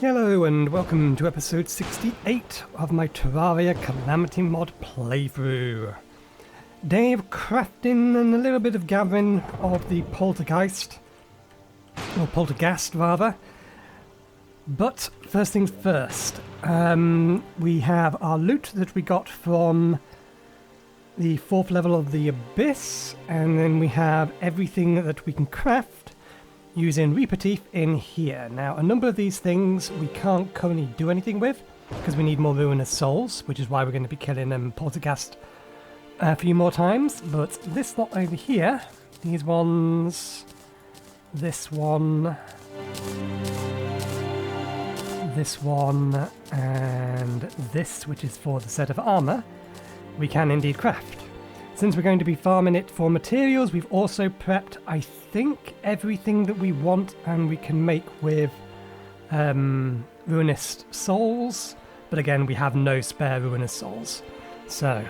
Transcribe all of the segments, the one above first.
Hello and welcome to episode 68 of my Terraria Calamity mod playthrough. Day of crafting and a little bit of gathering of the Polterghast, or Polterghast rather. But first things first, we have our loot that we got from the 4th level of the Abyss, and then we have everything that we can craft using Reaper Teeth in here. Now, a number of these things we can't currently do anything with because we need more Ruinous Souls, which is why we're going to be killing Polterghast a few more times. But this lot over here, these ones, this one, and this, which is for the set of armor, we can indeed craft. Since we're going to be farming it for materials, we've also prepped, I think, everything that we want and we can make with Ruinous Souls. But again, we have no spare Ruinous Souls. So,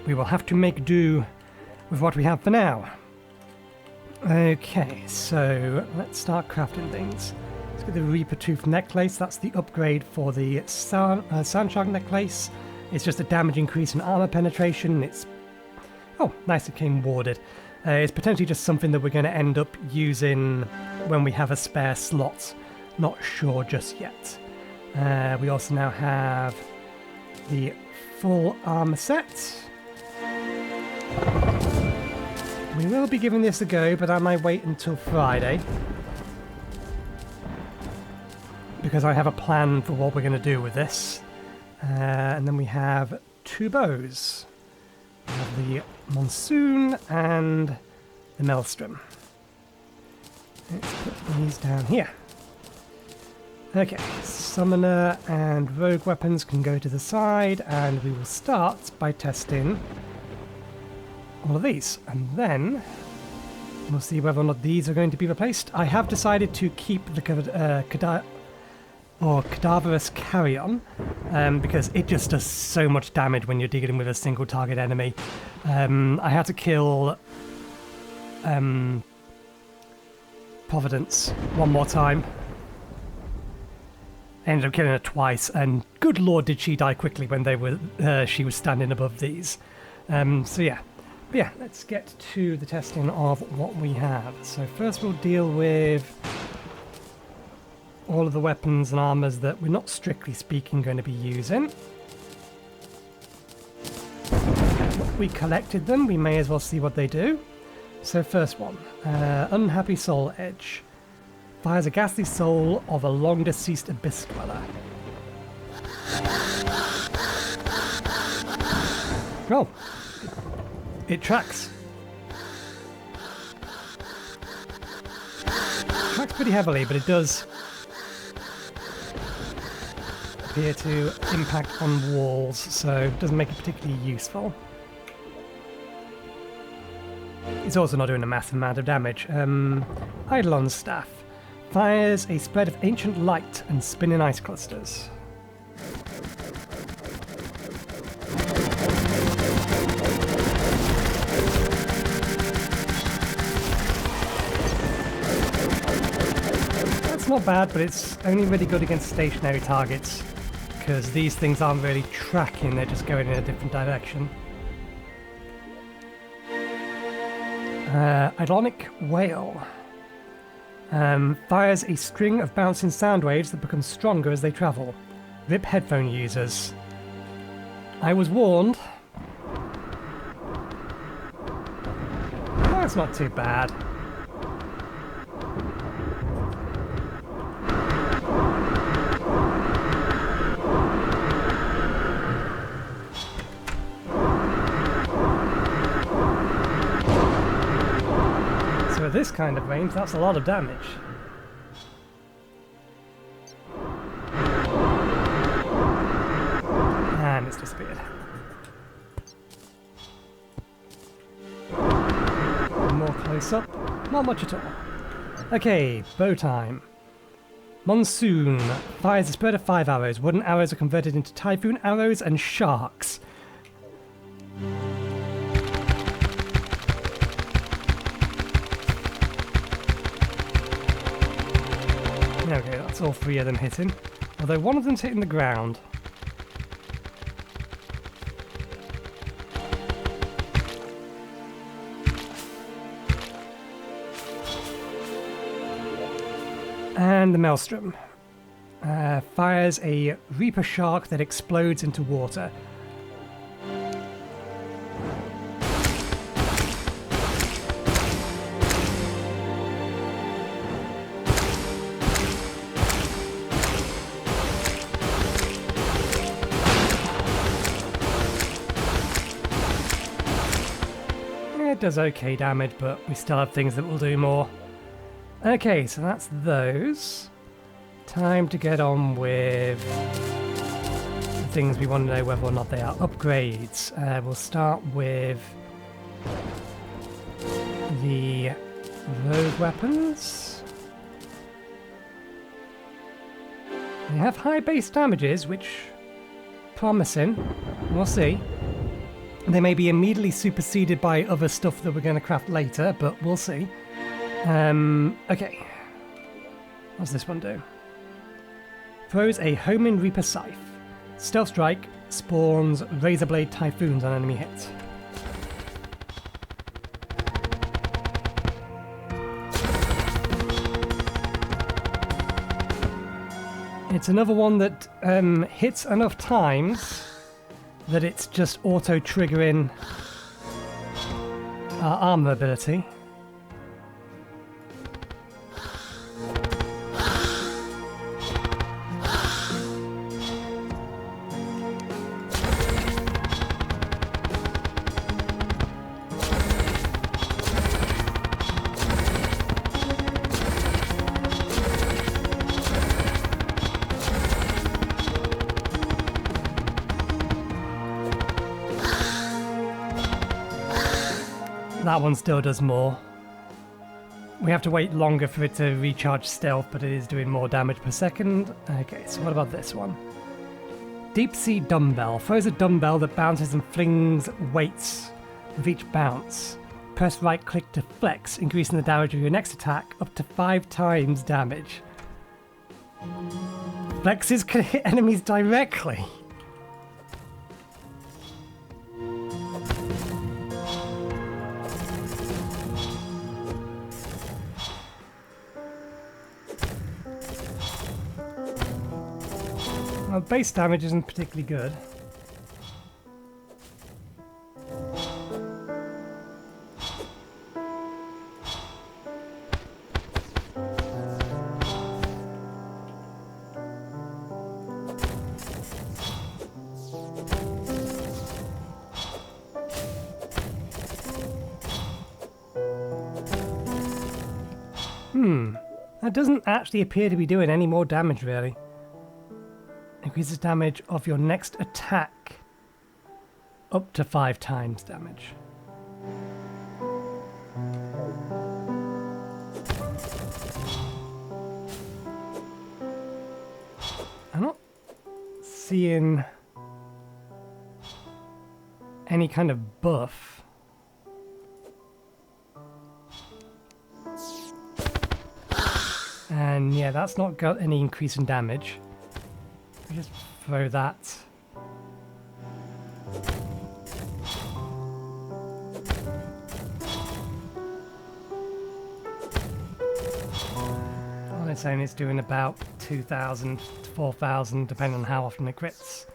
we will have to make do with what we have for now. Okay, so let's start crafting things. Let's get the Reaper Tooth necklace. That's the upgrade for the Sandshark necklace. It's just a damage increase in armor penetration. It's oh, nice, it came warded. It's potentially just something that we're going to end up using when we have a spare slot. Not sure just yet. We also now have the full armor set. We will be giving this a go, but I might wait until Friday, because I have a plan for what we're going to do with this. And then we have 2 bows. We have the Monsoon and the Maelstrom. Let's put these down here. Okay, Summoner and Rogue weapons can go to the side, and we will start by testing all of these. And then we'll see whether or not these are going to be replaced. I have decided to keep the Cadaverous Carrion, because it just does so much damage when you're dealing with a single target enemy. I had to kill Providence one more time. I ended up killing her twice, and good lord did she die quickly when she was standing above these. So yeah. But yeah, let's get to the testing of what we have. So first we'll deal with all of the weapons and armors that we're not strictly speaking going to be using. We collected them, we may as well see what they do. So first one, Unhappy Soul Edge. Fires a ghastly soul of a long deceased abyss dweller. Oh, it tracks. Tracks pretty heavily, but it does appear to impact on walls, so it doesn't make it particularly useful. It's also not doing a massive amount of damage. Eidolon's Staff fires a spread of ancient light and spinning ice clusters. That's not bad, but it's only really good against stationary targets, because these things aren't really tracking, they're just going in a different direction. Ironic Whale fires a string of bouncing sound waves that become stronger as they travel. RIP headphone users. I was warned. That's not too bad. At this kind of range, that's a lot of damage. And it's disappeared. More close up, not much at all. Okay, bow time. Monsoon fires a spread of 5 arrows. Wooden arrows are converted into typhoon arrows and sharks. Okay, that's all 3 of them hitting. Although one of them's hitting the ground. And the Maelstrom fires a Reaper Shark that explodes into water. It does okay damage, but we still have things that will do more. Okay, so that's those. Time to get on with the things we want to know whether or not they are upgrades. We'll start with the rogue weapons. They have high base damages, which promising. We'll see. They may be immediately superseded by other stuff that we're going to craft later, but we'll see. Okay. What's this one do? Throws a Homing Reaper Scythe. Stealth Strike spawns Razorblade Typhoons on enemy hits. It's another one that hits enough times that it's just auto-triggering our armor ability. That one still does more. We have to wait longer for it to recharge stealth, but it is doing more damage per second. Okay, so what about this one? Deep Sea Dumbbell. Throws a dumbbell that bounces and flings weights with each bounce. Press right click to flex, increasing the damage of your next attack up to 5 times damage. Flexes can hit enemies directly. Well, base damage isn't particularly good. That doesn't actually appear to be doing any more damage, really. Increases damage of your next attack up to 5 times damage. I'm not seeing any kind of buff. And yeah, that's not got any increase in damage. We just throw that. On its own, it's doing about 2,000 to 4,000, depending on how often it crits.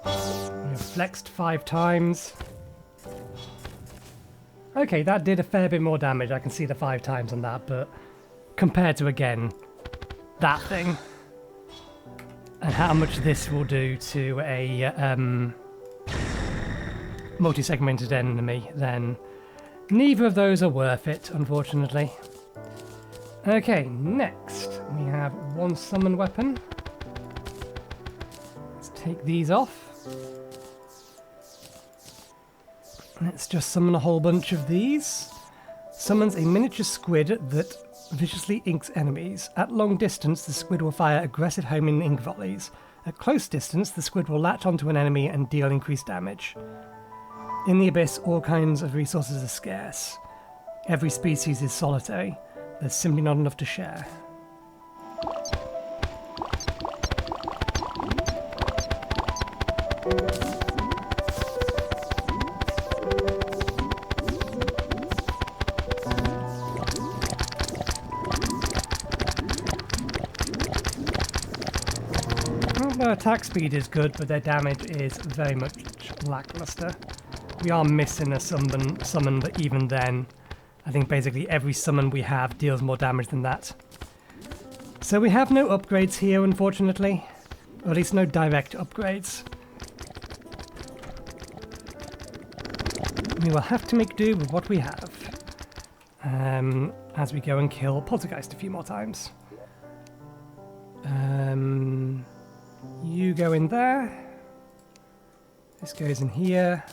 We have flexed 5 times. Okay, that did a fair bit more damage. I can see the 5 times on that, but compared to, again, that thing, and how much this will do to a multi-segmented enemy, then neither of those are worth it, unfortunately. Okay, next we have one summon weapon. Let's take these off. Let's just summon a whole bunch of these. Summons a miniature squid that viciously inks enemies. At long distance, the squid will fire aggressive homing ink volleys. At close distance, the squid will latch onto an enemy and deal increased damage. In the Abyss, all kinds of resources are scarce. every species is solitary. There's simply not enough to share. Their attack speed is good, but their damage is very much lackluster. We are missing a summon, but even then, I think basically every summon we have deals more damage than that. So we have no upgrades here, unfortunately. Or at least no direct upgrades. We will have to make do with what we have. As we go and kill Polterghast a few more times. You go in there. This goes in here.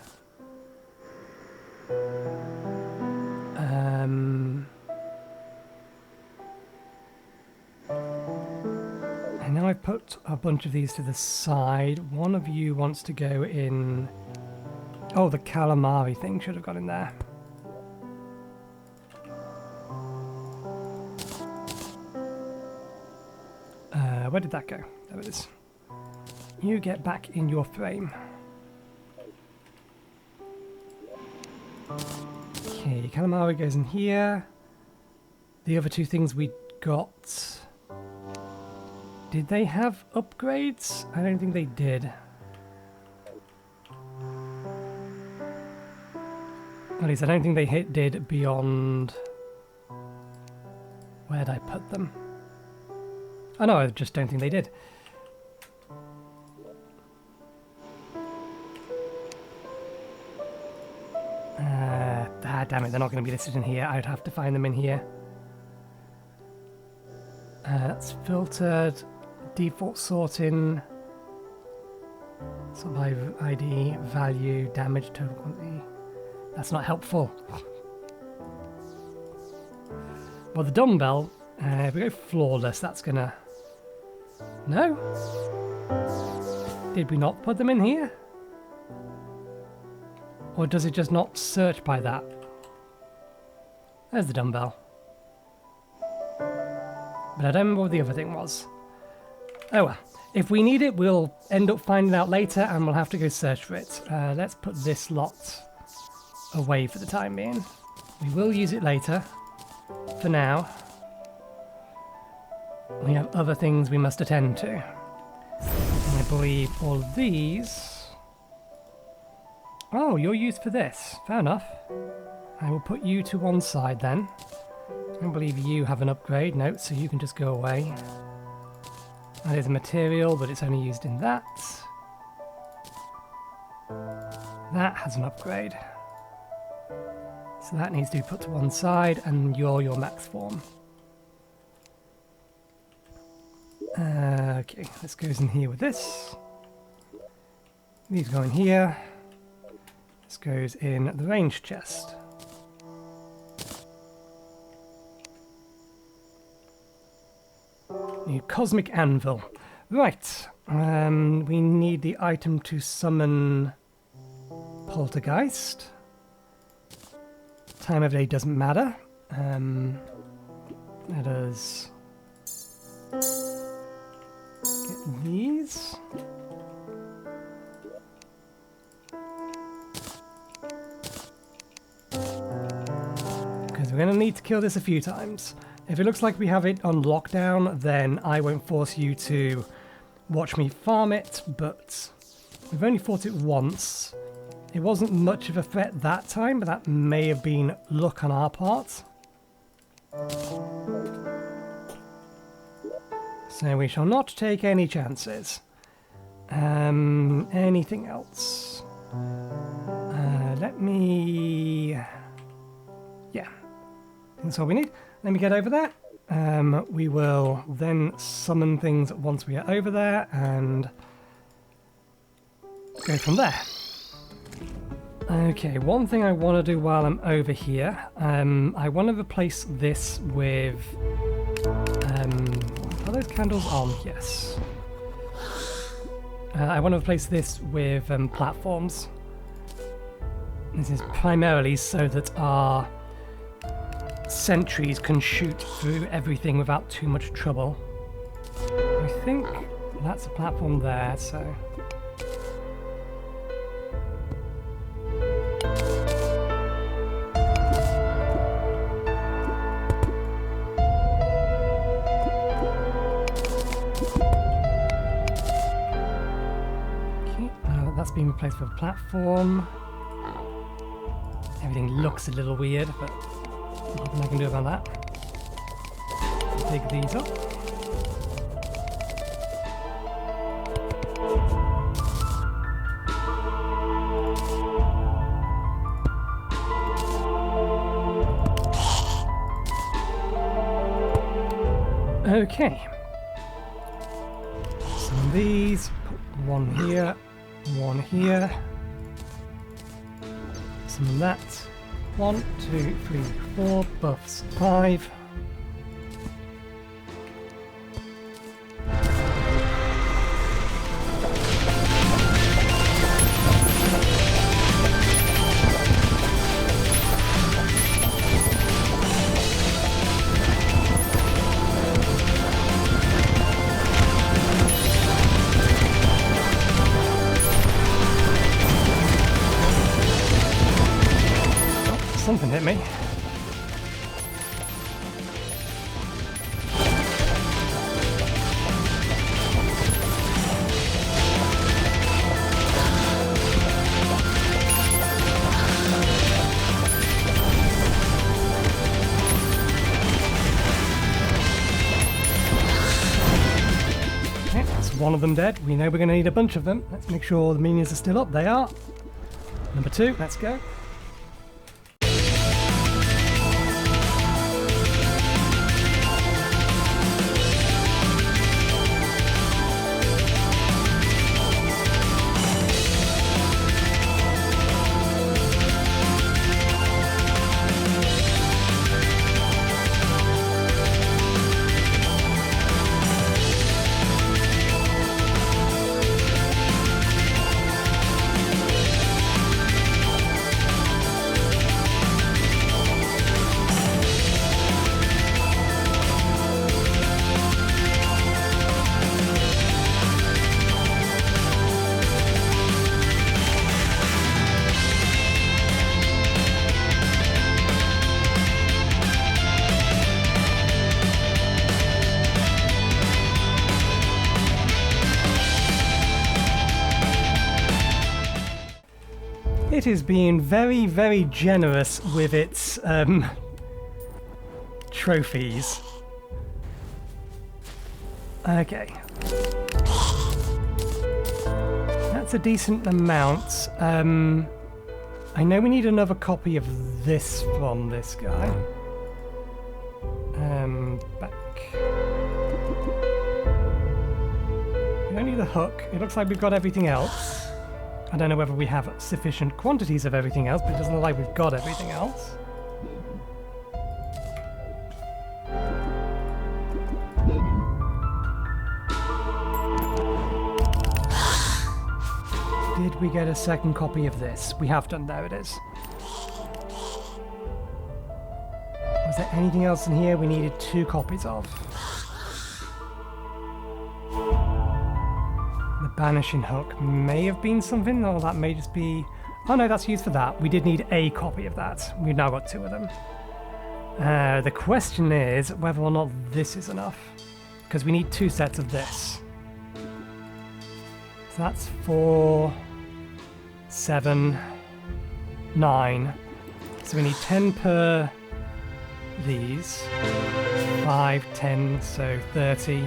And now I've put a bunch of these to the side. One of you wants to go in... Oh, the calamari thing should have gone in there. Where did that go? There it is. You get back in your frame. Okay, calamari goes in here. The other two things we got... Did they have upgrades? I don't think they did. At least I don't think they did beyond... Where'd I put them? Oh no, I just don't think they did. Damn it, they're not going to be listed in here. I'd have to find them in here. That's filtered. Default sorting. Sort by ID, value, damage, total quantity. That's not helpful. Well, the dumbbell, if we go flawless, that's gonna... No? Did we not put them in here? Or does it just not search by that? There's the dumbbell. But I don't remember what the other thing was. Oh well. If we need it, we'll end up finding out later and we'll have to go search for it. Let's put this lot away for the time being. We will use it later. For now, we have other things we must attend to. And I believe all of these... Oh, you're used for this. Fair enough. I will put you to one side then. I don't believe you have an upgrade. No, so you can just go away. That is a material, but it's only used in that. That has an upgrade. So that needs to be put to one side, and you're your max form. Okay, this goes in here with this. These go in here. This goes in the range chest. New Cosmic Anvil. Right. We need the item to summon Polterghast. Time of day doesn't matter. Let us get these. Because we're going to need to kill this a few times. If it looks like we have it on lockdown, then I won't force you to watch me farm it, but we've only fought it once. It wasn't much of a threat that time, but that may have been luck on our part. So we shall not take any chances. Anything else? Let me... Yeah, that's all we need. Let me get over there. We will then summon things once we are over there and go from there. Okay, one thing I want to do while I'm over here, I want to replace this with... are those candles on? Yes. I want to replace this with platforms. This is primarily so that our sentries can shoot through everything without too much trouble. I think that's a platform there, so... That's been replaced with a platform. Everything looks a little weird, but nothing I can do about that. Dig these up. Okay. Some of these, put one here. One here. Some of that. 1, 2, 3, 4. Buffs 5. Something hit me. Okay, that's one of them dead. We know we're going to need a bunch of them. Let's make sure the minions are still up. They are. Number 2, let's go. It is being very, very generous with its trophies. Okay. That's a decent amount. I know we need another copy of this from this guy. Back. We don't need the hook. It looks like we've got everything else. I don't know whether we have sufficient quantities of everything else, but it doesn't look like we've got everything else. Did we get a second copy of this? We have done, there it is. Was there anything else in here we needed 2 copies of? Banishing Hook may have been something, or that may just be... Oh no, that's used for that. We did need a copy of that. We've now got 2 of them. The question is whether or not this is enough, because we need 2 sets of this. So that's 4, 7, 9. So we need 10 per these. 5, 10, so 30.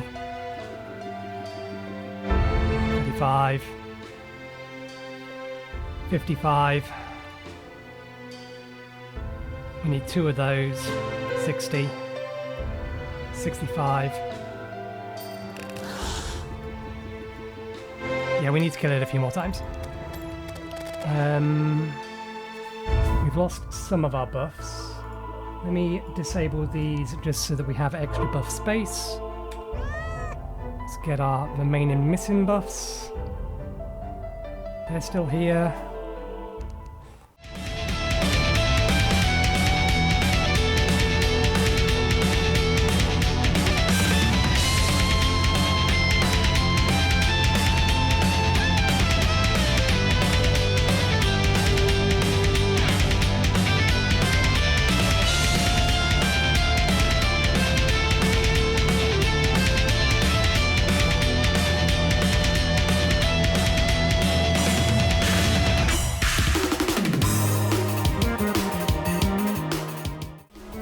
55, 55. We need 2 of those. 60, 65. Yeah, we need to kill it a few more times. We've lost some of our buffs. Let me disable these just so that we have extra buff space. Let's get our remaining missing buffs. They're still here.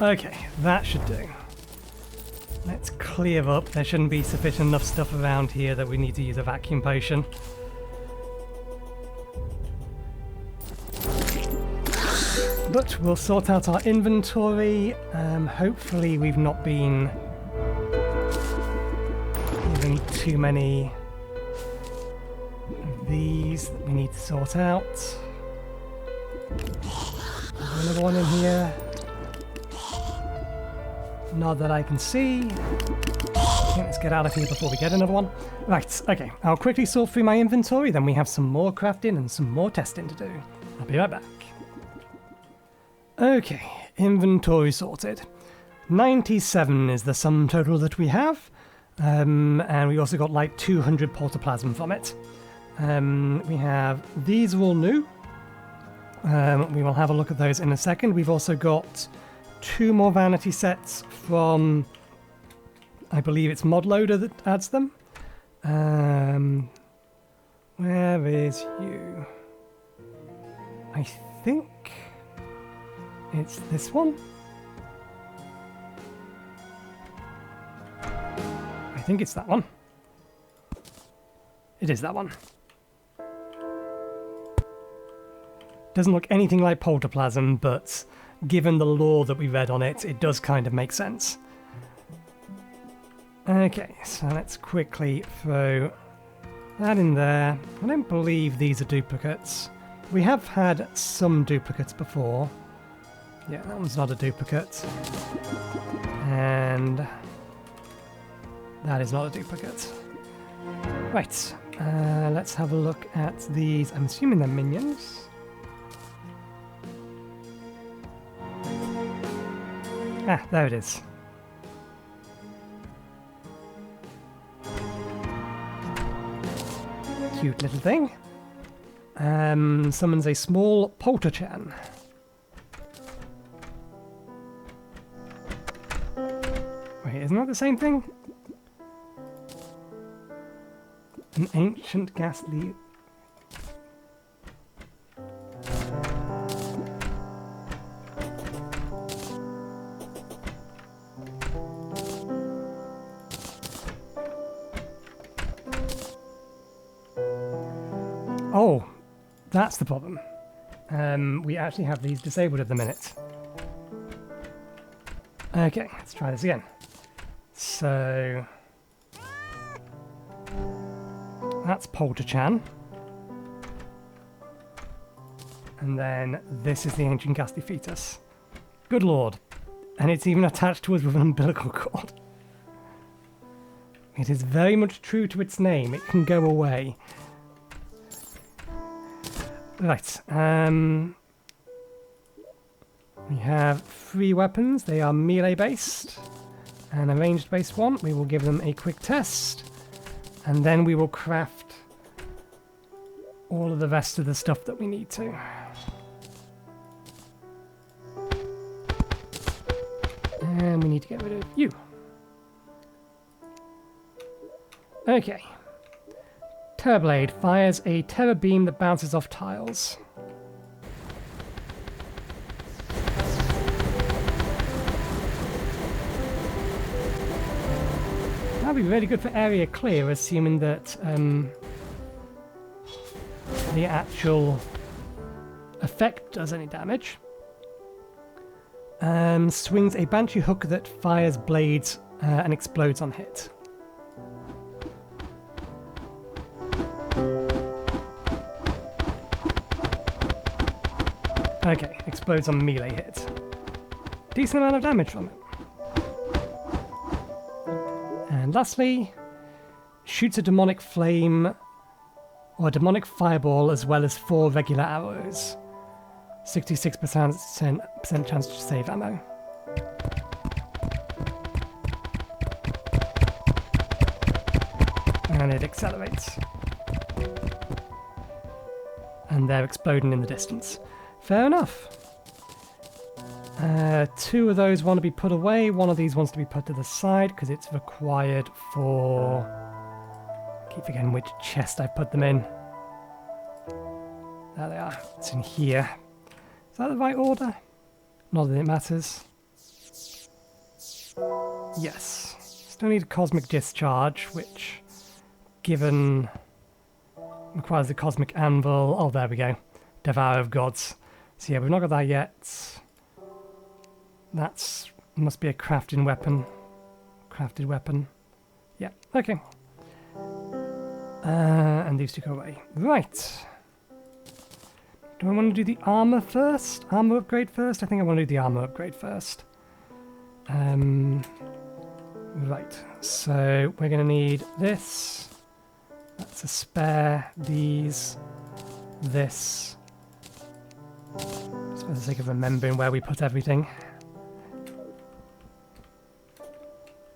Okay, that should do. Let's clear up. There shouldn't be sufficient enough stuff around here that we need to use a vacuum potion. But we'll sort out our inventory. Hopefully we've not been given too many of these that we need to sort out. There's another one in here. Not that I can see. Okay, let's get out of here before we get another one. Right, okay. I'll quickly sort through my inventory, then we have some more crafting and some more testing to do. I'll be right back. Okay, inventory sorted. 97 is the sum total that we have. And we also got like 200 protoplasm from it. We have, these are all new. We will have a look at those in a second. We've also got 2 more vanity sets from, I believe it's ModLoader that adds them. Where is you? I think it's this one. I think it's that one. It is that one. Doesn't look anything like Polterplasm, but given the lore that we read on it, it does kind of make sense. Okay, so let's quickly throw that in there. I don't believe these are duplicates. We have had some duplicates before. Yeah, that one's not a duplicate. And that is not a duplicate. Right, let's have a look at these. I'm assuming they're minions. Ah, there it is. Cute little thing. Summons a small Polterchan. Wait, isn't that the same thing? An ancient ghastly... Oh, that's the problem. We actually have these disabled at the minute. Okay, let's try this again. So... that's Polterchan. And then this is the Ancient Ghastly Fetus. Good lord. And it's even attached to us with an umbilical cord. It is very much true to its name. It can go away. Right. We have 3 weapons. They are melee based and a ranged based one. We will give them a quick test. And then we will craft all of the rest of the stuff that we need to. And we need to get rid of you. Okay. Terrorblade fires a terror beam that bounces off tiles. That'd be really good for area clear, assuming that the actual effect does any damage. Swings a banshee hook that fires blades and explodes on hit. Okay, explodes on melee hit. Decent amount of damage from it. And lastly, shoots a demonic flame or a demonic fireball as well as 4 regular arrows. 66% chance to save ammo. And it accelerates. And they're exploding in the distance. Fair enough. 2 of those want to be put away. 1 of these wants to be put to the side because it's required for... I keep forgetting which chest I put them in. There they are. It's in here. Is that the right order? Not that it matters. Yes. Still need a Cosmic Discharge, which, given, requires the Cosmic Anvil. Oh, there we go. Devourer of Gods. So yeah, we've not got that yet. That's must be a crafting weapon. Crafted weapon. Yeah, okay. And these two go away. Right. Do I want to do the armor first? Armor upgrade first? I think I want to do the armor upgrade first. Right, so we're going to need this. That's a spare. These. This. Just for the sake of remembering where we put everything.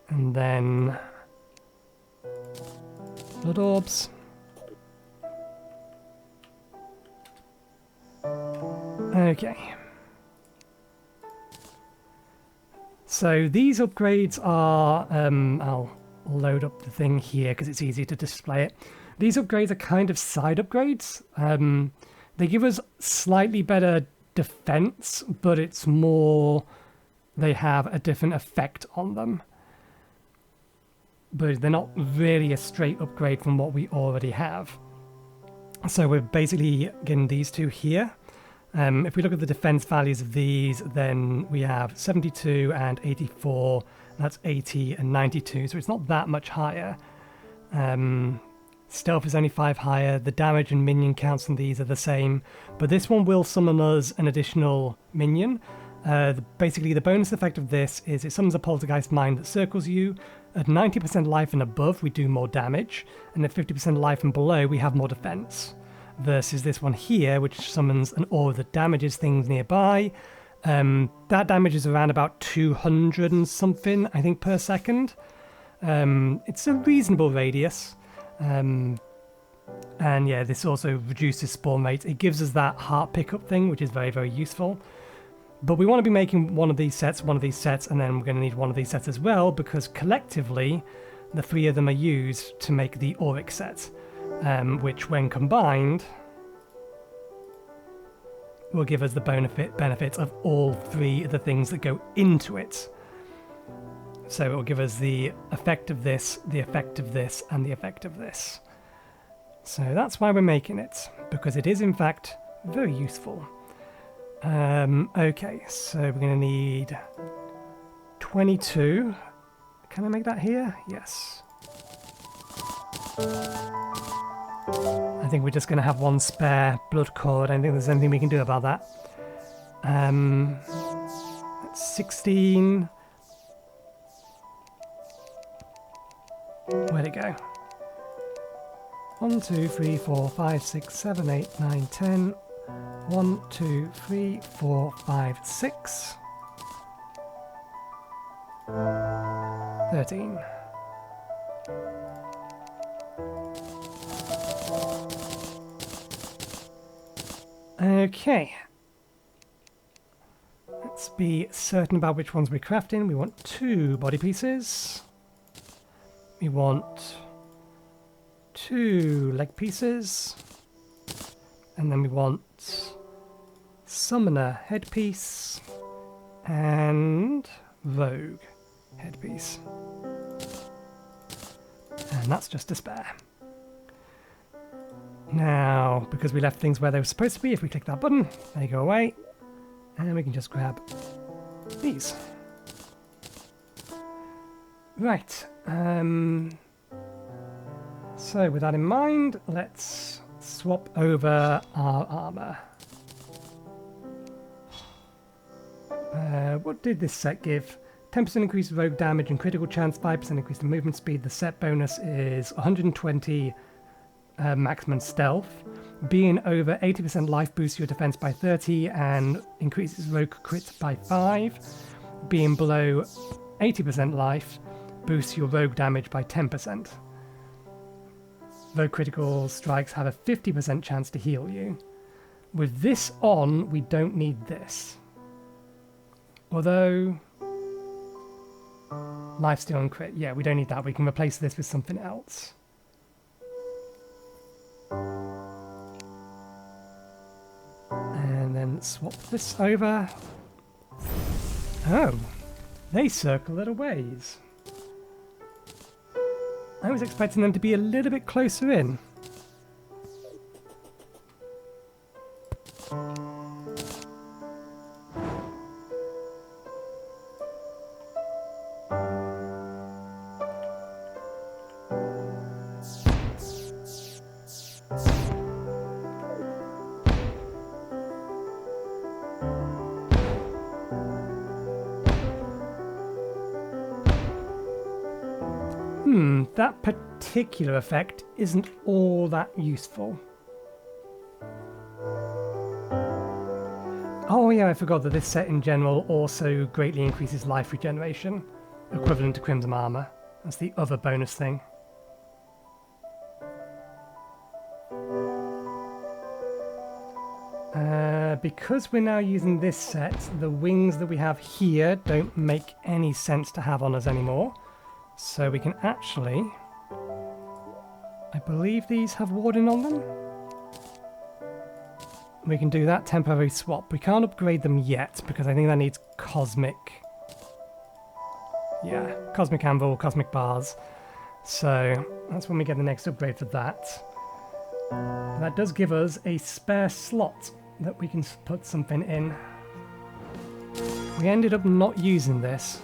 And then blood orbs. Okay. So these upgrades are, I'll load up the thing here because it's easy to display it. These upgrades are kind of side upgrades. They give us slightly better defense, but it's more, they have a different effect on them. But they're not really a straight upgrade from what we already have. So we're basically getting these two here. If we look at the defense values of these, then we have 72 and 84, and that's 80 and 92, so it's not that much higher. Stealth is only 5 higher, the damage and minion counts on these are the same, but this one will summon us an additional minion. Basically, the bonus effect of this is it summons a Poltergeist Mind that circles you. At 90% life and above, we do more damage, and at 50% life and below, we have more defense. Versus this one here, which summons an aura that damages things nearby. That damage is around about 200 and something, I think, per second. It's a reasonable radius. And yeah, this also reduces spawn rate. It gives us that heart pickup thing, which is very, very useful. But we want to be making one of these sets, and then we're going to need one of these sets as well, because collectively, the 3 of them are used to make the auric set. Which, when combined, will give us the benefits of all 3 of the things that go into it. So it will give us the effect of this, the effect of this, and the effect of this. So that's why we're making it, because it is in fact very useful. Okay, so we're going to need 22. Can I make that here? Yes. I think we're just going to have one spare blood core. I don't think there's anything we can do about that. That's 16. Where'd it go? 1, 2, 3, 4, 5, 6, 7, 8, 9, 10. 1, 2, 3, 4, 5, 6. 13. Okay. Let's be certain about which ones we're crafting. We want 2 body pieces. We want 2 leg pieces. And then we want Summoner headpiece and Rogue headpiece. And that's just a spare. Now, because we left things where they were supposed to be, if we click that button, they go away. And we can just grab these. Right. So with that in mind, let's swap over our armor. What did this set give? 10% increase rogue damage and critical chance, 5% increase in movement speed. The set bonus is 120 maximum stealth. Being over 80% life boosts your defense by 30 and increases rogue crits by 5. Being below 80% life boosts your rogue damage by 10%. Rogue critical strikes have a 50% chance to heal you. With this on, we don't need this. Although, lifesteal and crit, yeah, we don't need that. We can replace this with something else. And then swap this over. Oh, They circle at a ways. I was expecting them to be a little bit closer in. That particular effect isn't all that useful. Oh yeah, I forgot that this set in general also greatly increases life regeneration, equivalent to Crimson Armour. That's the other bonus thing. Because we're now using this set, the wings that we have here don't make any sense to have on us anymore. So we can actually... I believe these have warding on them. We can do that temporary swap. We can't upgrade them yet because I think that needs cosmic... Yeah, cosmic anvil, cosmic bars. So that's when we get the next upgrade for that. That does give us a spare slot that we can put something in. We ended up not using this.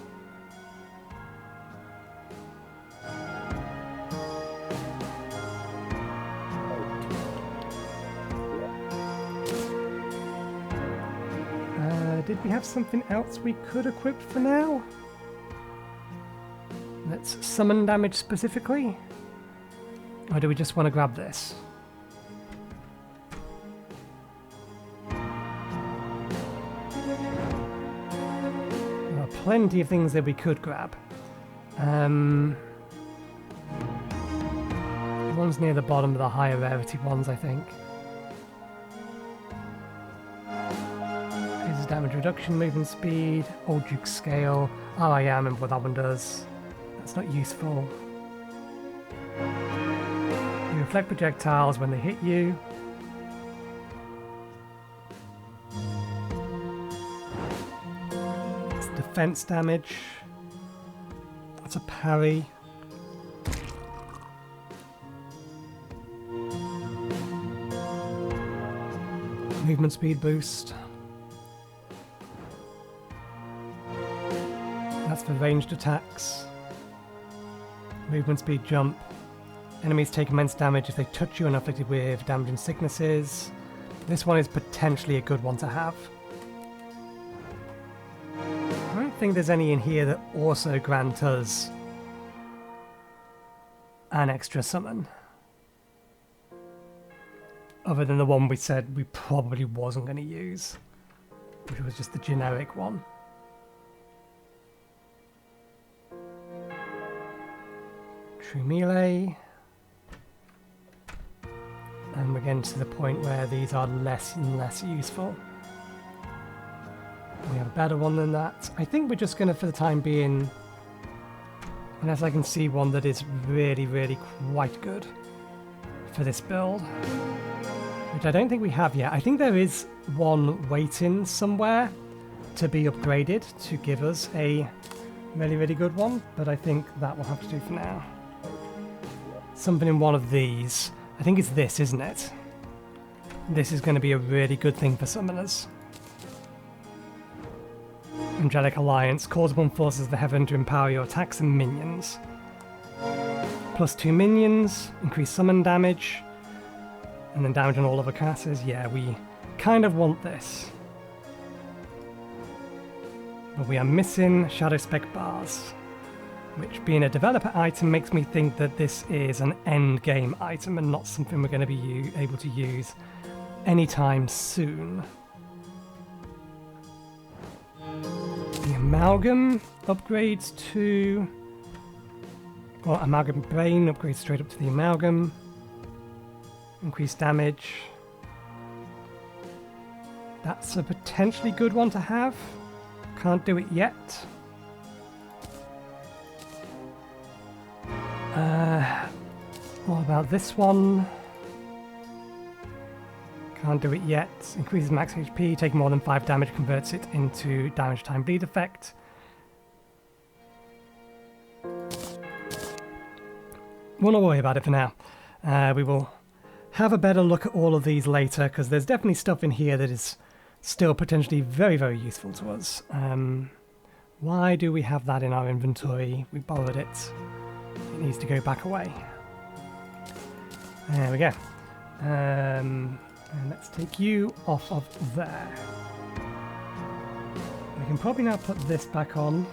Did we have something else we could equip for now? Let's summon damage specifically? Or do we just want to grab this? There are plenty of things that we could grab. One's near the bottom of the higher rarity ones, I think. Damage reduction, movement speed, Old Duke scale. Oh yeah, I remember what that one does. That's not useful. You reflect projectiles when they hit you. It's defense damage. That's a parry. Movement speed boost. That's for ranged attacks. Movement speed jump. Enemies take immense damage if they touch you and are afflicted with damage and sicknesses. This one is potentially a good one to have. I don't think there's any in here that also grant us an extra summon. Other than the one we said we probably wasn't going to use, which was just the generic one. True melee, and we're getting to the point where these are less and less useful. We have a better one than that. I think we're just going to, for the time being, unless I can see one that is really, really quite good for this build, which I don't think we have yet. I think there is one waiting somewhere to be upgraded to give us a really, really good one, but I think that will have to do for now. Something in one of these. I think it's this, isn't it? This is going to be a really good thing for summoners. Angelic Alliance. Calls upon forces of the heaven to empower your attacks and minions. +2 minions. Increase summon damage. And then damage on all other classes. Yeah, we kind of want this. But we are missing Shadow Spec bars. Which, being a developer item, makes me think that this is an end game item and not something we're going to be able to use anytime soon. The Amalgam upgrades to... Well, Amalgam Brain upgrades straight up to the Amalgam. Increased damage. That's a potentially good one to have. Can't do it yet. What about this one? Can't do it yet. Increases max HP, taking more than 5 damage, converts it into damage time bleed effect. we'll not worry about it for now. We will have a better look at all of these later, because there's definitely stuff in here that is still potentially very, very useful to us. Why do we have that in our inventory? We borrowed it. It needs to go back away. There we go. And let's take you off of there. We can probably now put this back on.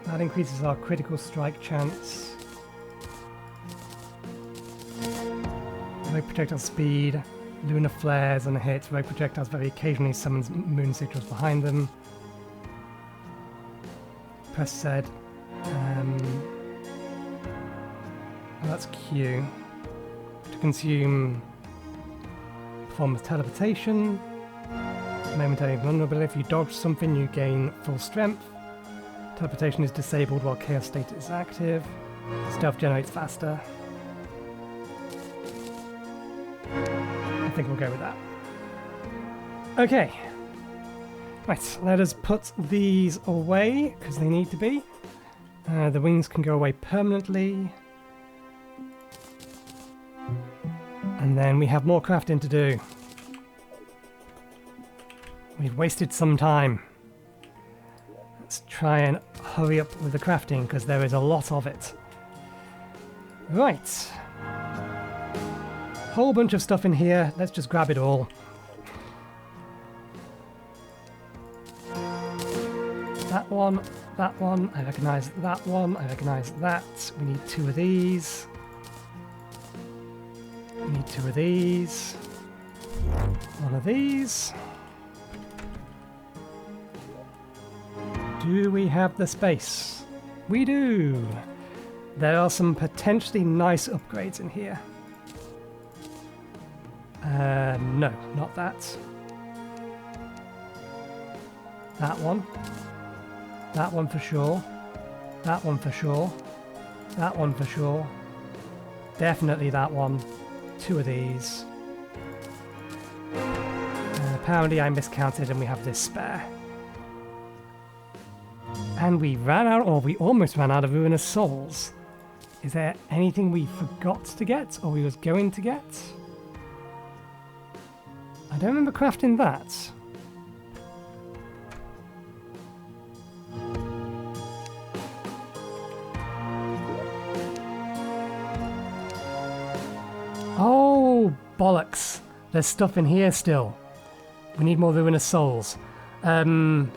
That increases our critical strike chance. Rogue projectile speed. Lunar flares on a hit. Rogue projectiles very occasionally summons moon signals behind them. Press Z. That's Q. To consume performance teleportation. Momentary vulnerability. If you dodge something, you gain full strength. Teleportation is disabled while chaos state is active. Stealth generates faster. I think we'll go with that. Okay. Right, let us put these away, because they need to be. The wings can go away permanently. And then we have more crafting to do. We've wasted some time. Let's try and hurry up with the crafting, because there is a lot of it. Right. Whole bunch of stuff in here. Let's just grab it all. That one, I recognise that one, I recognise that. We need 2 of these. We need 2 of these. 1 of these. Do we have the space? We do! There are some potentially nice upgrades in here. No, not that. That one. That one for sure. That one for sure. That one for sure. Definitely that one. 2 of these. Apparently I miscounted and we have this spare. And we ran out, or we almost ran out of Ruinous Souls. Is there anything we forgot to get, or we was going to get? I don't remember crafting that. Oh, bollocks. There's stuff in here still. We need more Ruinous Souls. One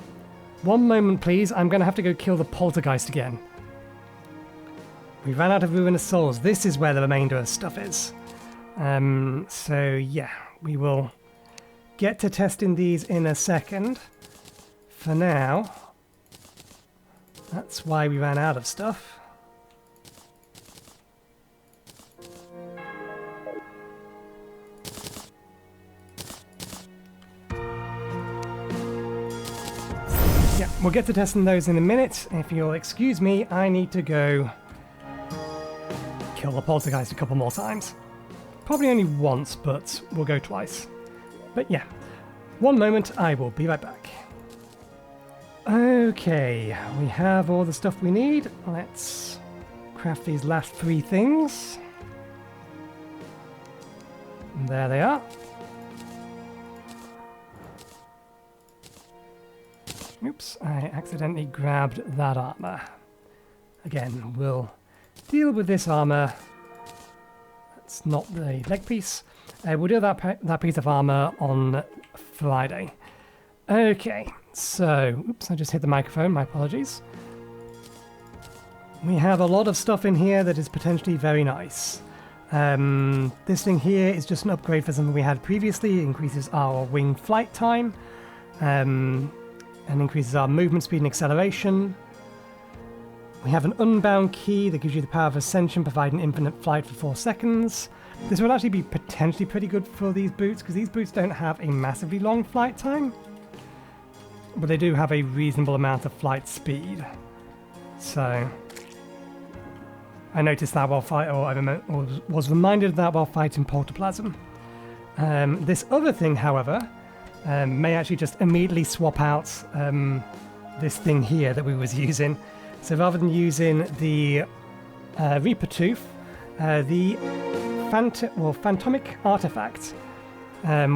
moment, please. I'm going to have to go kill the Polterghast again. We ran out of Ruinous Souls. This is where the remainder of stuff is. So, yeah, we will get to testing these in a second. For now, that's why we ran out of stuff. Yeah, we'll get to testing those in a minute. If you'll excuse me, I need to go kill the Poltergeist a couple more times. Probably only once, but we'll go twice. But yeah, one moment, I will be right back. Okay, we have all the stuff we need. Let's craft these last 3 things. And there they are. Oops, I accidentally grabbed that armor. Again, we'll deal with this armor. That's not the leg piece. We'll do that piece of armor on Friday. Okay, so, oops, I just hit the microphone, my apologies. We have a lot of stuff in here that is potentially very nice. This thing here is just an upgrade for something we had previously. It increases our wing flight time, and increases our movement speed and acceleration. We have an unbound key that gives you the power of ascension, providing infinite flight for 4 seconds. This will actually be potentially pretty good for these boots, because these boots don't have a massively long flight time, but they do have a reasonable amount of flight speed. So I noticed that while fighting, or I was reminded of that while fighting Polterplasm. This other thing, however, may actually just immediately swap out this thing here that we was using. So rather than using the Reaper Tooth, the Phantomic Artifact,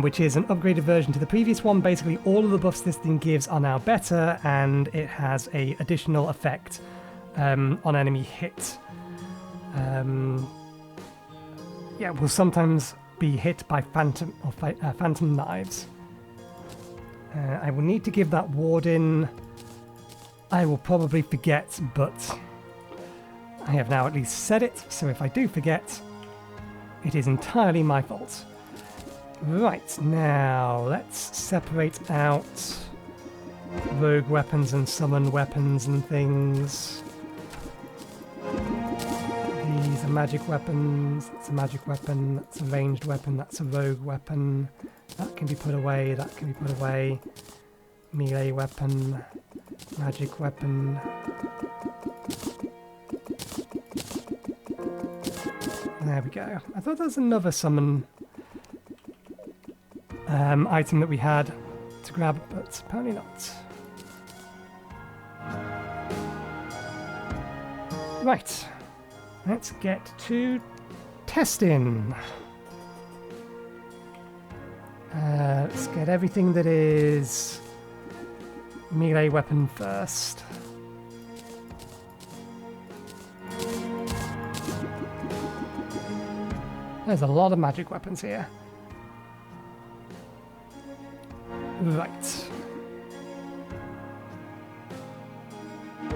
which is an upgraded version to the previous one. Basically, all of the buffs this thing gives are now better, and it has a additional effect on enemy hit. Yeah, will sometimes be hit by phantom knives. I will need to give that Warden. I will probably forget, but I have now at least said it, so if I do forget, it is entirely my fault. Right, now let's separate out rogue weapons and summon weapons and things. These are magic weapons, that's a magic weapon, that's a ranged weapon, that's a rogue weapon. That can be put away, that can be put away. Melee weapon, magic weapon. There we go. I thought there was another summon item that we had to grab, but apparently not. Right, let's get to testing. Let's get everything that is melee weapon first. There's a lot of magic weapons here. Right.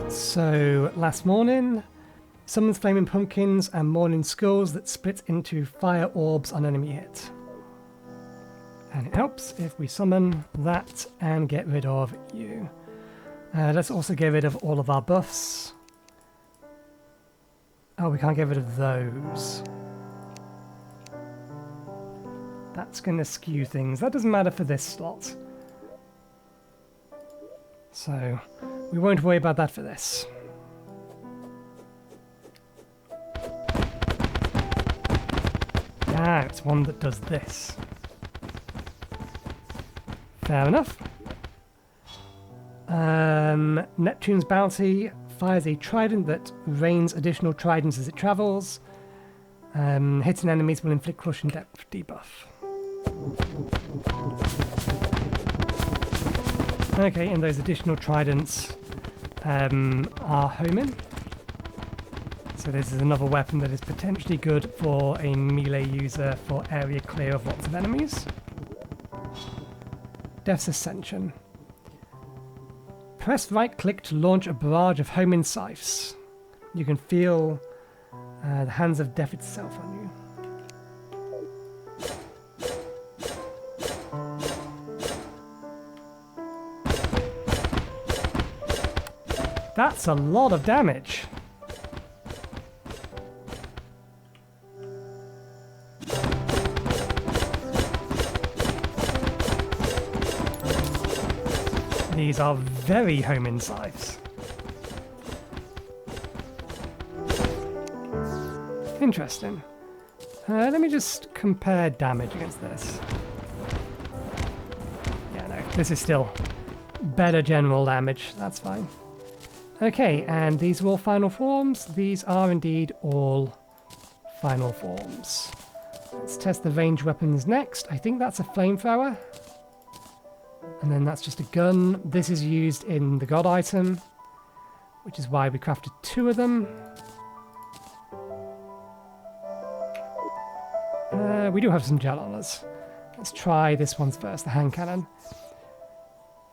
So, last morning, summons flaming pumpkins and morning skulls that split into fire orbs on enemy hit. And it helps if we summon that and get rid of you. Let's also get rid of all of our buffs. Oh, we can't get rid of those. That's going to skew things. That doesn't matter for this slot. So, we won't worry about that for this. Ah, it's one that does this. Fair enough. Neptune's Bounty fires a trident that rains additional tridents as it travels. Hitting enemies will inflict crushing depth debuff. Okay, and those additional tridents are homing. So this is another weapon that is potentially good for a melee user for area clear of lots of enemies. Death's Ascension. Press right click to launch a barrage of homing scythes. You can feel the hands of death itself on you. That's a lot of damage. These are very homing scythes. Interesting. Let me just compare damage against this. Yeah, no, this is still better general damage. That's fine. Okay, and these are all final forms. These are indeed all final forms. Let's test the ranged weapons next. I think that's a flamethrower. And then that's just a gun. This is used in the god item, which is why we crafted 2 of them. We do have some gel on us. Let's try this one's first, the hand cannon.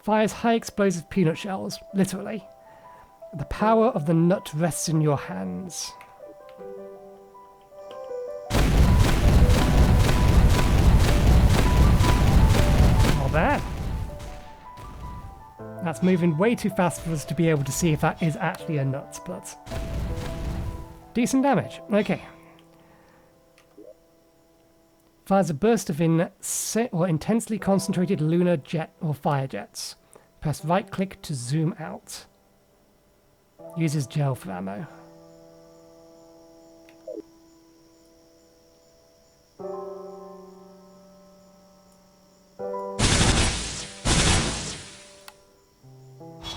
Fires high explosive peanut shells, literally. The power of the nut rests in your hands. Not bad. That's moving way too fast for us to be able to see if that is actually a nut, but decent damage. Okay. Fires a burst of intensely concentrated lunar jet or fire jets. Press right click to zoom out. Uses gel for ammo.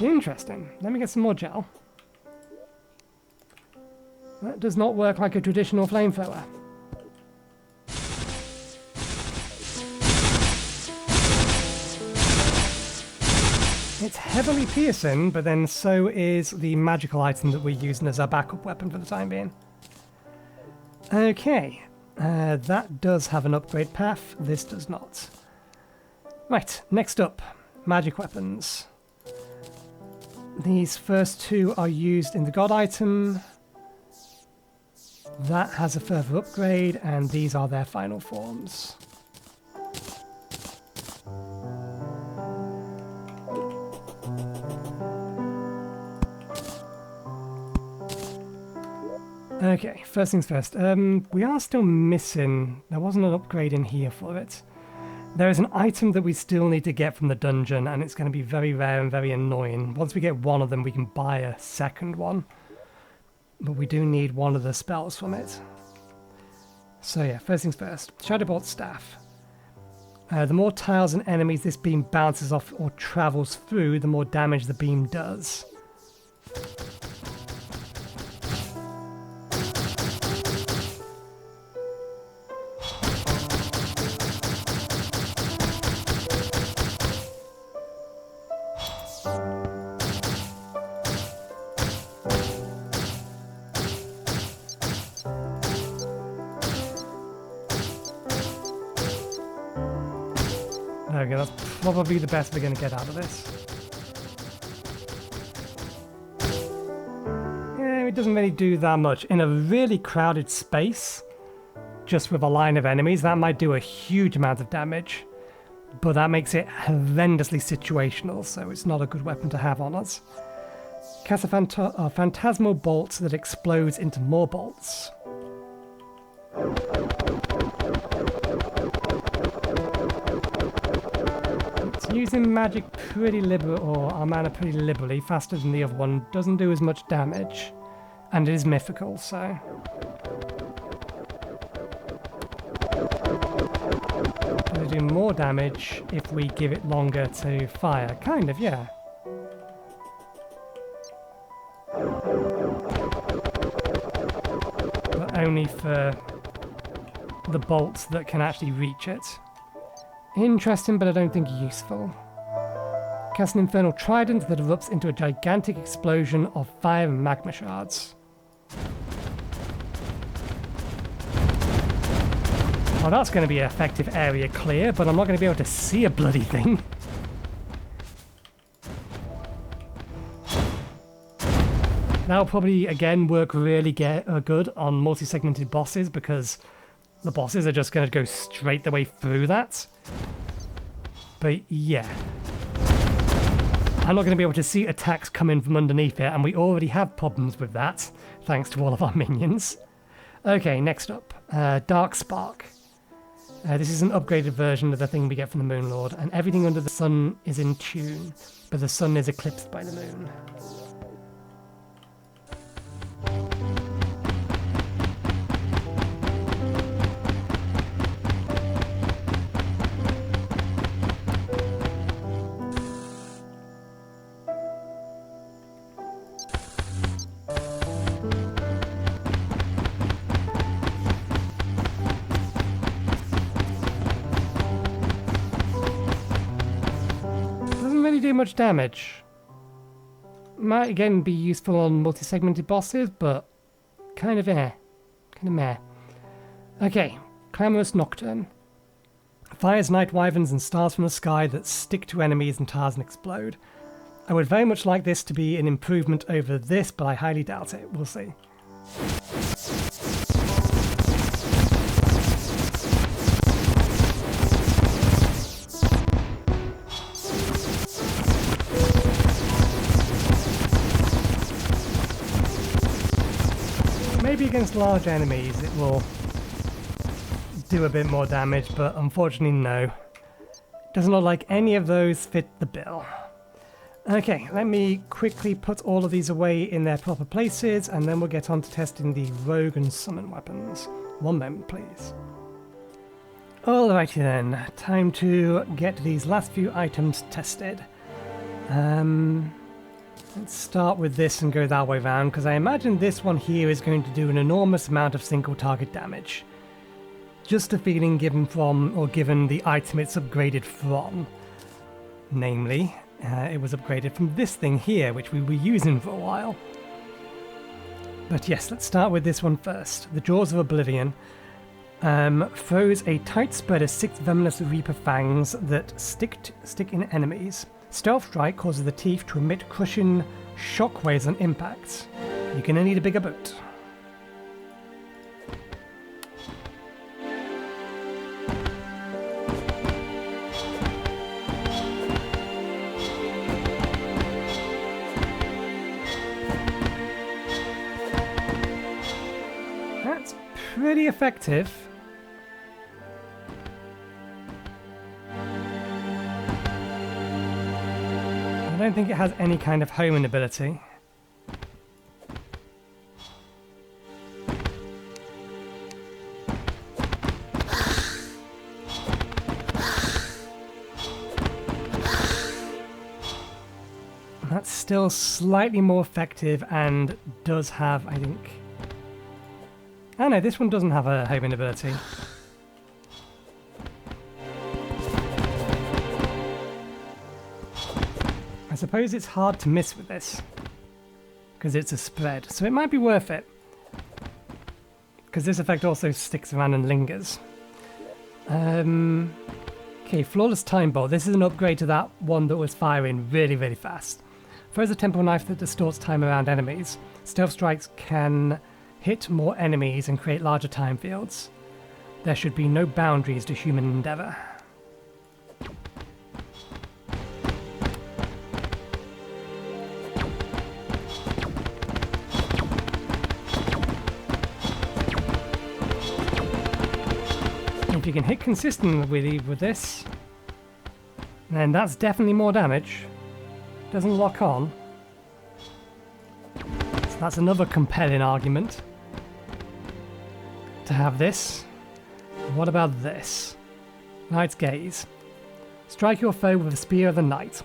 Interesting. Let me get some more gel. That does not work like a traditional flamethrower. It's heavily piercing, but then so is the magical item that we're using as our backup weapon for the time being. Okay, that does have an upgrade path, this does not. Right, next up, magic weapons. These first two are used in the god item. That has a further upgrade, and these are their final forms. Okay, first things first. We are still missing... There wasn't an upgrade in here for it. There is an item that we still need to get from the dungeon, and it's going to be very rare and very annoying. Once we get one of them, we can buy a second one. But we do need one of the spells from it. So yeah, first things first. Shadowbolt Staff. The more tiles and enemies this beam bounces off or travels through, the more damage the beam does. Okay, that's probably the best we're going to get out of this. Yeah, it doesn't really do that much. In a really crowded space, just with a line of enemies, that might do a huge amount of damage. But that makes it horrendously situational, so it's not a good weapon to have on us. Cast a phantasmal bolt that explodes into more bolts. Using magic pretty liberal, or our mana pretty liberally, faster than the other one, doesn't do as much damage, and it is mythical, so... It'll do more damage if we give it longer to fire, kind of, yeah. But only for the bolts that can actually reach it. Interesting, but I don't think useful. Cast an infernal trident that erupts into a gigantic explosion of fire and magma shards. Well, that's going to be an effective area clear, but I'm not going to be able to see a bloody thing. That'll probably, again, work really good on multi-segmented bosses, because the bosses are just going to go straight the way through that. But yeah. I'm not going to be able to see attacks coming from underneath it, and we already have problems with that, thanks to all of our minions. Okay, next up. Dark Spark. This is an upgraded version of the thing we get from the Moon Lord, and everything under the sun is in tune, but the sun is eclipsed by the moon. Do much damage. Might again be useful on multi-segmented bosses, but kind of meh. Okay, Clamorous Nocturne. Fires night wyverns and stars from the sky that stick to enemies and tars and explode. I would very much like this to be an improvement over this, but I highly doubt it. We'll see. Maybe against large enemies it will do a bit more damage, but unfortunately no. Doesn't look like any of those fit the bill. Okay, let me quickly put all of these away in their proper places, and then we'll get on to testing the rogue and summon weapons. One moment, please. Alrighty then, time to get these last few items tested. Let's start with this and go that way round, because I imagine this one here is going to do an enormous amount of single target damage. Just a feeling given the item it's upgraded from. Namely, it was upgraded from this thing here, which we were using for a while. But yes, let's start with this one first. The Jaws of Oblivion throws a tight spread of 6 venomous Reaper fangs that stick in enemies. Stealth Strike causes the teeth to emit crushing shockwaves on impacts. You're gonna need a bigger boat. That's pretty effective. I don't think it has any kind of homing ability. That's still slightly more effective and does have, I think... Oh no, this one doesn't have a homing ability. I suppose it's hard to miss with this, because it's a spread, so it might be worth it. Because this effect also sticks around and lingers. Okay, Flawless Time Bolt. This is an upgrade to that one that was firing really, really fast. Throws a temporal knife that distorts time around enemies. Stealth strikes can hit more enemies and create larger time fields. There should be no boundaries to human endeavor. If you can hit consistently with this, then that's definitely more damage. Doesn't lock on. So that's another compelling argument to have this. What about this? Knight's Gaze. Strike your foe with a Spear of the Night.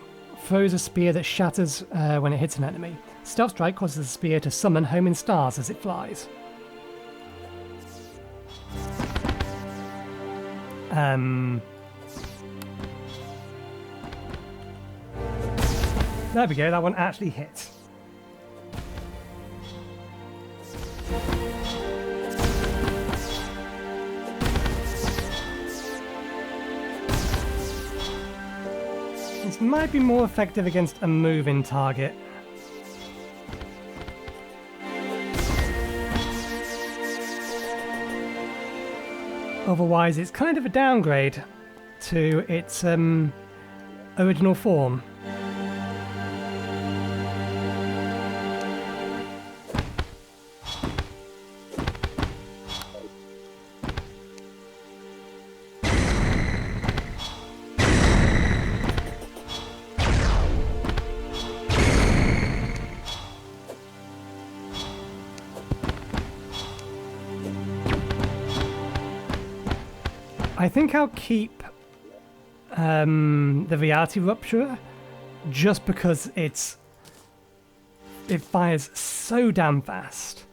Throws a spear that shatters when it hits an enemy. Stealth Strike causes the spear to summon homing stars as it flies. There we go, that one actually hit. This might be more effective against a moving target. Otherwise, it's kind of a downgrade to its original form. I think I'll keep the Reality Rupture just because it fires so damn fast.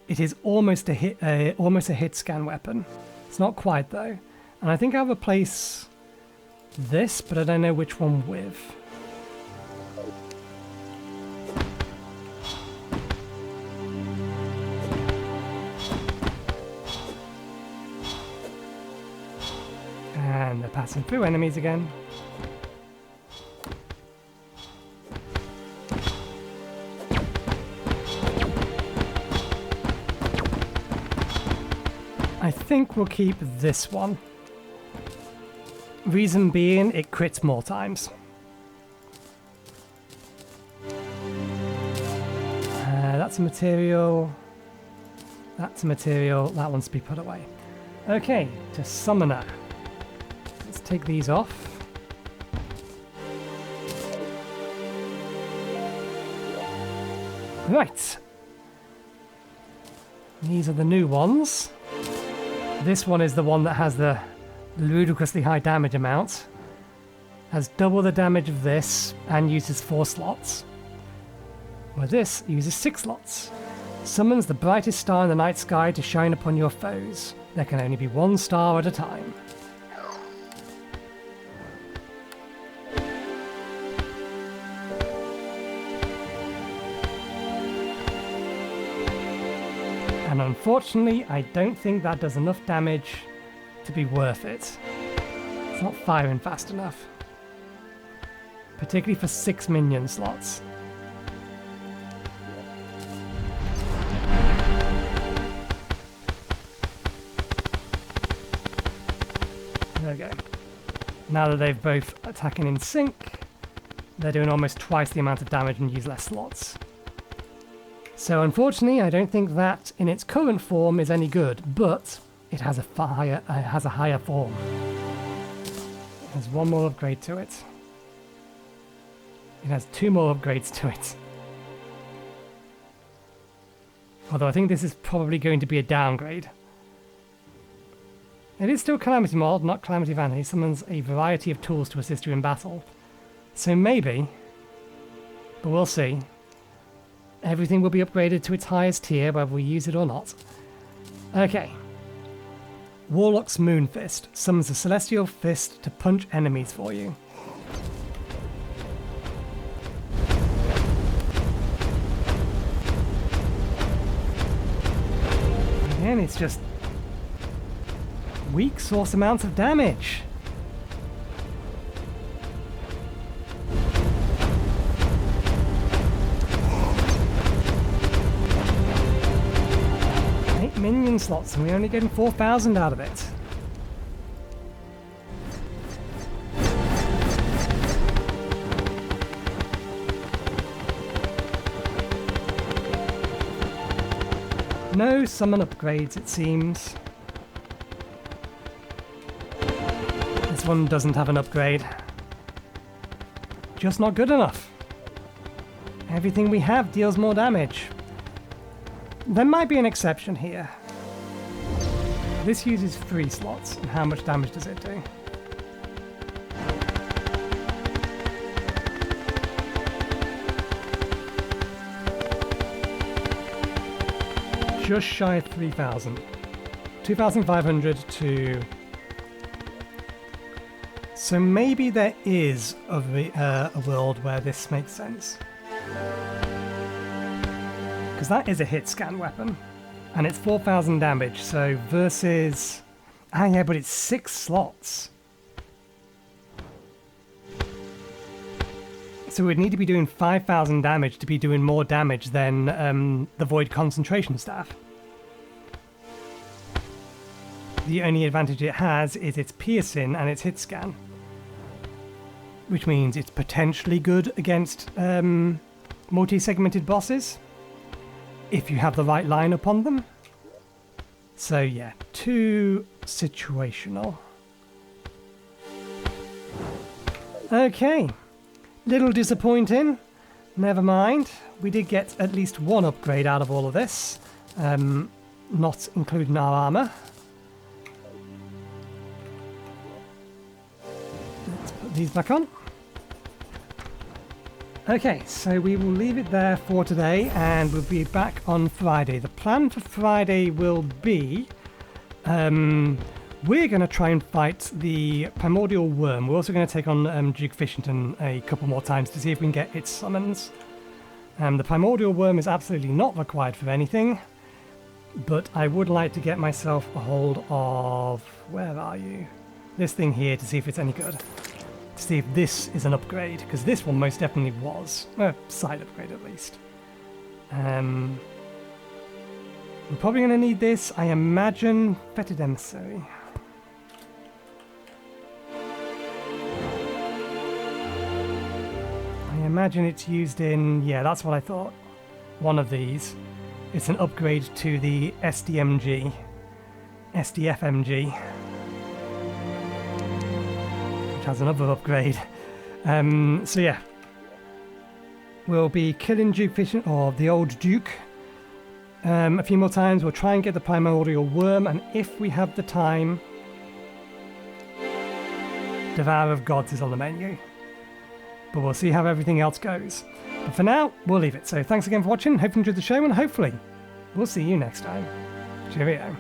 It is almost a hit scan weapon. It's not quite though, and I think I'll replace this, but I don't know which one with. And they're passing through enemies again. I think we'll keep this one. Reason being, it crits more times. That's a material. That's a material. That one's to be put away. Okay, to Summoner. Let's take these off. Right. These are the new ones. This one is the one that has the ludicrously high damage amount. Has double the damage of this and uses 4 slots. where this uses 6 slots. Summons the brightest star in the night sky to shine upon your foes. There can only be 1 star at a time. And unfortunately, I don't think that does enough damage to be worth it. It's not firing fast enough. Particularly for 6 minion slots. There we go. Now that they've both attacking in sync, they're doing almost twice the amount of damage and use less slots. So unfortunately, I don't think that in its current form is any good, but it has a higher form. There's 1 more upgrade to it. It has 2 more upgrades to it. Although I think this is probably going to be a downgrade. It is still Calamity mod, not Calamity Vanity. Summons a variety of tools to assist you in battle. So maybe, but we'll see. Everything will be upgraded to its highest tier, whether we use it or not. Okay. Warlock's Moon Fist summons a celestial fist to punch enemies for you. Again, it's just weak source amounts of damage. Minion slots and we're only getting 4,000 out of it. No summon upgrades, it seems. This one doesn't have an upgrade. Just not good enough. Everything we have deals more damage. There might be an exception here. This uses 3 slots, and how much damage does it do? Just shy of 3,000. 2,500 to... So maybe there is a world where this makes sense. Because that is a hit scan weapon, and it's 4,000 damage, so versus... Ah yeah, but it's 6 slots. So we'd need to be doing 5,000 damage to be doing more damage than the Void Concentration Staff. The only advantage it has is its piercing and its hit scan. Which means it's potentially good against multi-segmented bosses. If you have the right lineup on them. So yeah, too situational. Okay, little disappointing. Never mind. We did get at least 1 upgrade out of all of this, not including our armor. Let's put these back on. Okay, so we will leave it there for today and we'll be back on Friday. The plan for Friday will be we're going to try and fight the Primordial Worm. We're also going to take on Duke Fishington a couple more times to see if we can get its summons. The Primordial Worm is absolutely not required for anything, but I would like to get myself a hold of... Where are you? This thing here to see if it's any good. See if this is an upgrade, because this one most definitely was. A side upgrade at least. I'm probably going to need this, I imagine. Fetid Emissary. I imagine it's used in... Yeah, that's what I thought. One of these. It's an upgrade to the SDMG. SDFMG. Has another upgrade. So yeah, we'll be killing Duke Fishing, or the old Duke, a few more times. We'll try and get the Primordial Worm, and if we have the time, Devour of Gods is on the menu. but we'll see how everything else goes. But for now, we'll leave it. So thanks again for watching, hope you enjoyed the show, and hopefully we'll see you next time. Cheerio.